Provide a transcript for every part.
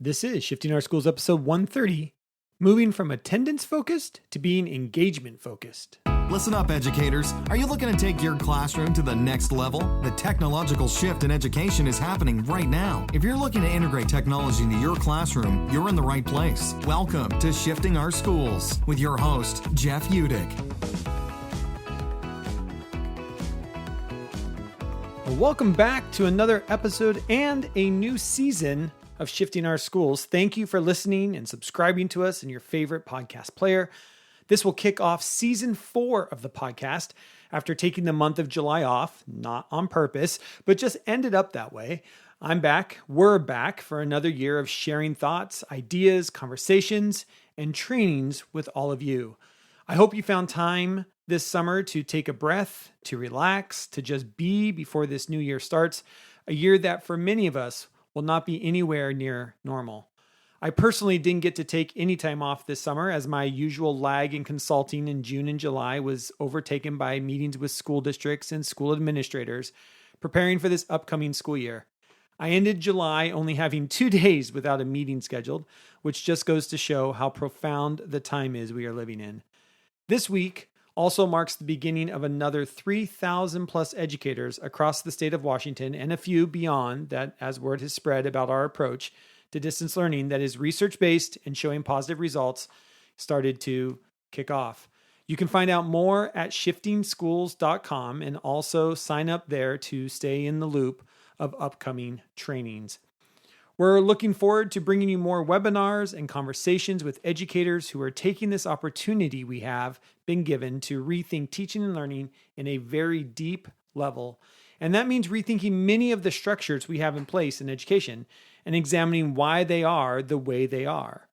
This is Shifting Our Schools episode 130, moving from attendance focused to being engagement focused. Listen up, educators. Are you looking to take your classroom to the next level? The technological shift in education is happening right now. If you're looking to integrate technology into your classroom, you're in the right place. Welcome to Shifting Our Schools with your host, Jeff Udick. Well, welcome back to another episode and a new season of Shifting Our Schools. Thank you for listening and subscribing to us in your favorite podcast player. This will kick off season 4 of the podcast after taking the month of July off, not on purpose, but just ended up that way. I'm back. We're back for another year of sharing thoughts, ideas, conversations, and trainings with all of you. I hope you found time this summer to take a breath, to relax, to just be before this new year starts, a year that for many of us will not be anywhere near normal. I personally didn't get to take any time off this summer as my usual lag in consulting in June and July was overtaken by meetings with school districts and school administrators preparing for this upcoming school year. I ended July only having 2 days without a meeting scheduled, which just goes to show how profound the time is we are living in. This week also marks the beginning of another 3,000 plus educators across the state of Washington and a few beyond that, as word has spread about our approach to distance learning that is research-based and showing positive results, started to kick off. You can find out more at shiftingschools.com and also sign up there to stay in the loop of upcoming trainings. We're looking forward to bringing you more webinars and conversations with educators who are taking this opportunity we have been given to rethink teaching and learning in a very deep level. And that means rethinking many of the structures we have in place in education and examining why they are the way they are.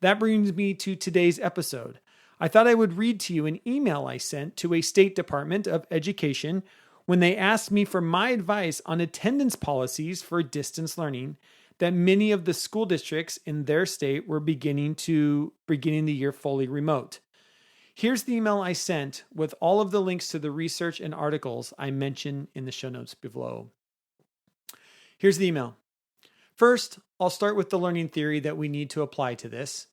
That brings me to today's episode. I thought I would read to you an email I sent to a state department of education when they asked me for my advice on attendance policies for distance learning that many of the school districts in their state were beginning the year fully remote. Here's the email I sent with all of the links to the research and articles I mention in the show notes below. Here's the email. First, I'll start with the learning theory that we need to apply to this.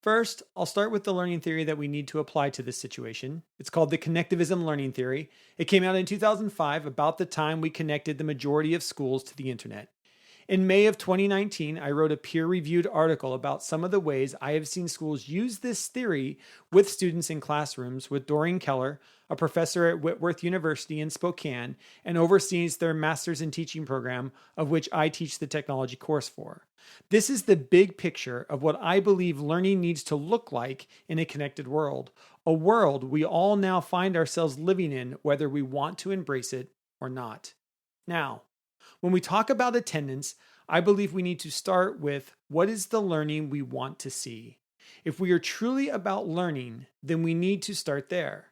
First, I'll start with the learning theory that we need to apply to this situation. It's called the Connectivism Learning Theory. It came out in 2005, about the time we connected the majority of schools to the internet. In May of 2019, I wrote a peer-reviewed article about some of the ways I have seen schools use this theory with students in classrooms with Doreen Keller, a professor at Whitworth University in Spokane, and oversees their Master's in Teaching program, of which I teach the technology course for. This is the big picture of what I believe learning needs to look like in a connected world, a world we all now find ourselves living in, whether we want to embrace it or not. Now, when we talk about attendance, I believe we need to start with what is the learning we want to see. If we are truly about learning, then we need to start there.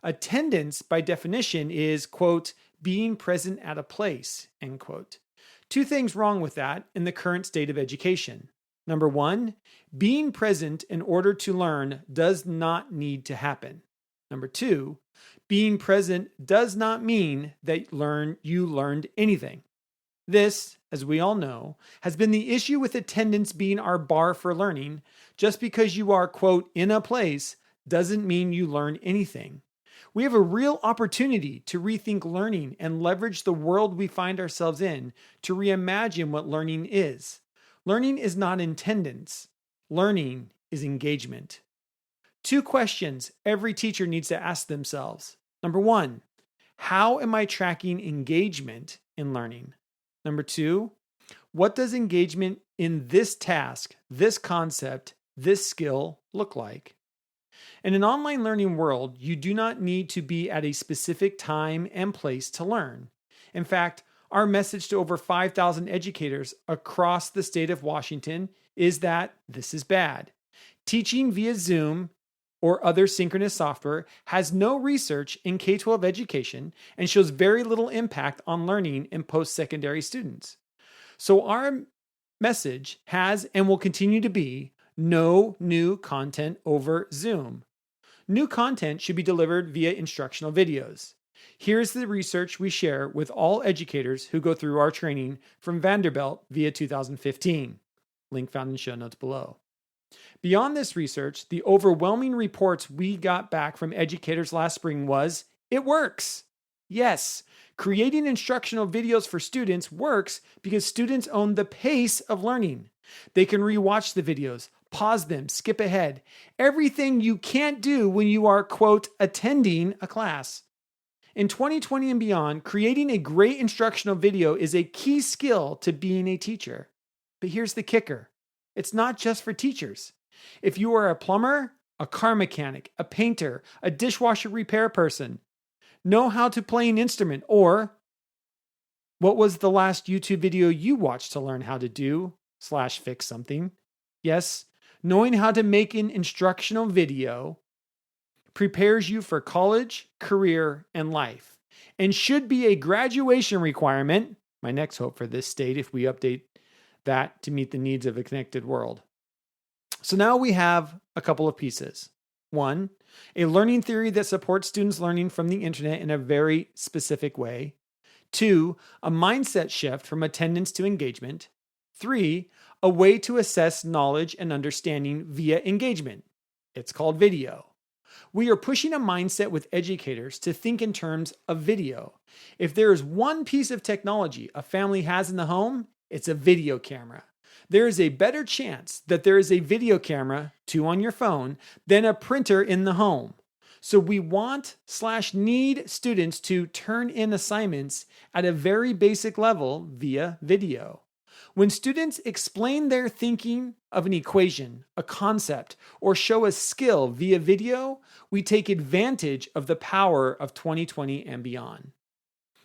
Attendance, by definition, is, quote, being present at a place, end quote. 2 things wrong with that in the current state of education. Number 1, being present in order to learn does not need to happen. Number 2, being present does not mean that you learned anything. This, as we all know, has been the issue with attendance being our bar for learning. Just because you are, quote, in a place doesn't mean you learn anything. We have a real opportunity to rethink learning and leverage the world we find ourselves in to reimagine what learning is. Learning is not attendance. Learning is engagement. 2 questions every teacher needs to ask themselves. Number 1, how am I tracking engagement in learning? Number 2, what does engagement in this task, this concept, this skill look like? In an online learning world, you do not need to be at a specific time and place to learn. In fact, our message to over 5,000 educators across the state of Washington is that this is bad. Teaching via Zoom or other synchronous software has no research in K-12 education and shows very little impact on learning in post-secondary students. So our message has and will continue to be no new content over Zoom. New content should be delivered via instructional videos. Here's the research we share with all educators who go through our training from Vanderbilt via 2015. Link found in show notes below. Beyond this research, the overwhelming reports we got back from educators last spring was, it works. Yes, creating instructional videos for students works because students own the pace of learning. They can rewatch the videos, pause them, skip ahead. Everything you can't do when you are, quote, attending a class. In 2020 and beyond, creating a great instructional video is a key skill to being a teacher. But here's the kicker. It's not just for teachers. If you are a plumber, a car mechanic, a painter, a dishwasher repair person, know how to play an instrument, or what was the last YouTube video you watched to learn how to do/fix something? Yes, knowing how to make an instructional video prepares you for college, career, and life, and should be a graduation requirement, my next hope for this state if we update that to meet the needs of a connected world. So now we have a couple of pieces. One, a learning theory that supports students learning from the internet in a very specific way. Two, a mindset shift from attendance to engagement. Three, a way to assess knowledge and understanding via engagement. It's called video. We are pushing a mindset with educators to think in terms of video. If there is one piece of technology a family has in the home, it's a video camera. There is a better chance that there is a video camera, 2 on your phone, than a printer in the home. So we want/need students to turn in assignments at a very basic level via video. When students explain their thinking of an equation, a concept, or show a skill via video, we take advantage of the power of 2020 and beyond.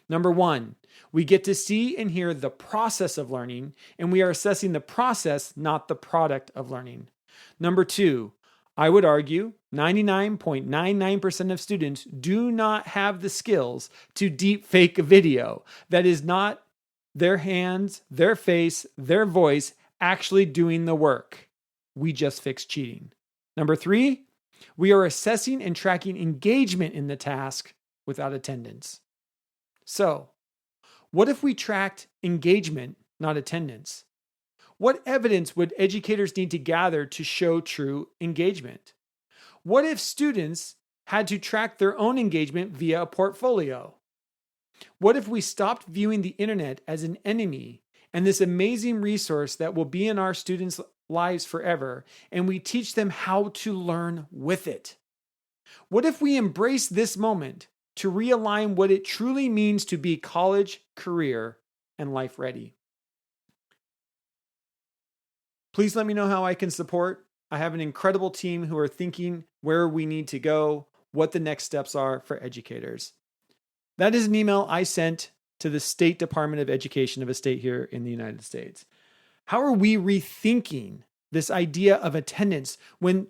Number 1, we get to see and hear the process of learning, and we are assessing the process, not the product of learning. Number 2, I would argue 99.99% of students do not have the skills to deep fake a video. That is not their hands, their face, their voice actually doing the work. We just fix cheating. Number 3, we are assessing and tracking engagement in the task without attendance. So, what if we tracked engagement, not attendance? What evidence would educators need to gather to show true engagement? What if students had to track their own engagement via a portfolio? What if we stopped viewing the internet as an enemy and this amazing resource that will be in our students' lives forever, and we teach them how to learn with it? What if we embrace this moment to realign what it truly means to be college, career, and life ready? Please let me know how I can support. I have an incredible team who are thinking where we need to go, what the next steps are for educators. That is an email I sent to the State Department of Education of a state here in the United States. How are we rethinking this idea of attendance when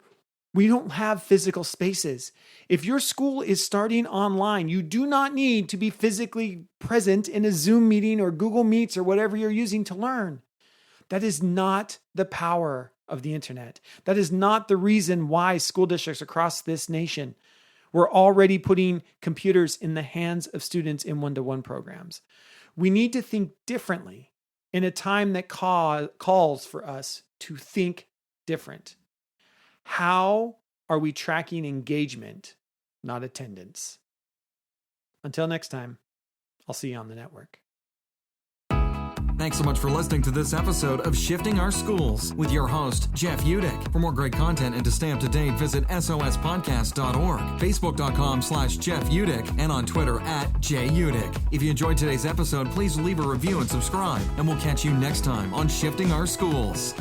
we don't have physical spaces? If your school is starting online, you do not need to be physically present in a Zoom meeting or Google Meets or whatever you're using to learn. That is not the power of the internet. That is not the reason why school districts across this nation were already putting computers in the hands of students in one-to-one programs. We need to think differently in a time that calls for us to think different. How are we tracking engagement, not attendance? Until next time, I'll see you on the network. Thanks so much for listening to this episode of Shifting Our Schools with your host, Jeff Udick. For more great content and to stay up to date, visit sospodcast.org, facebook.com/Jeff Udick, and on Twitter @JUdick. If you enjoyed today's episode, please leave a review and subscribe, and we'll catch you next time on Shifting Our Schools.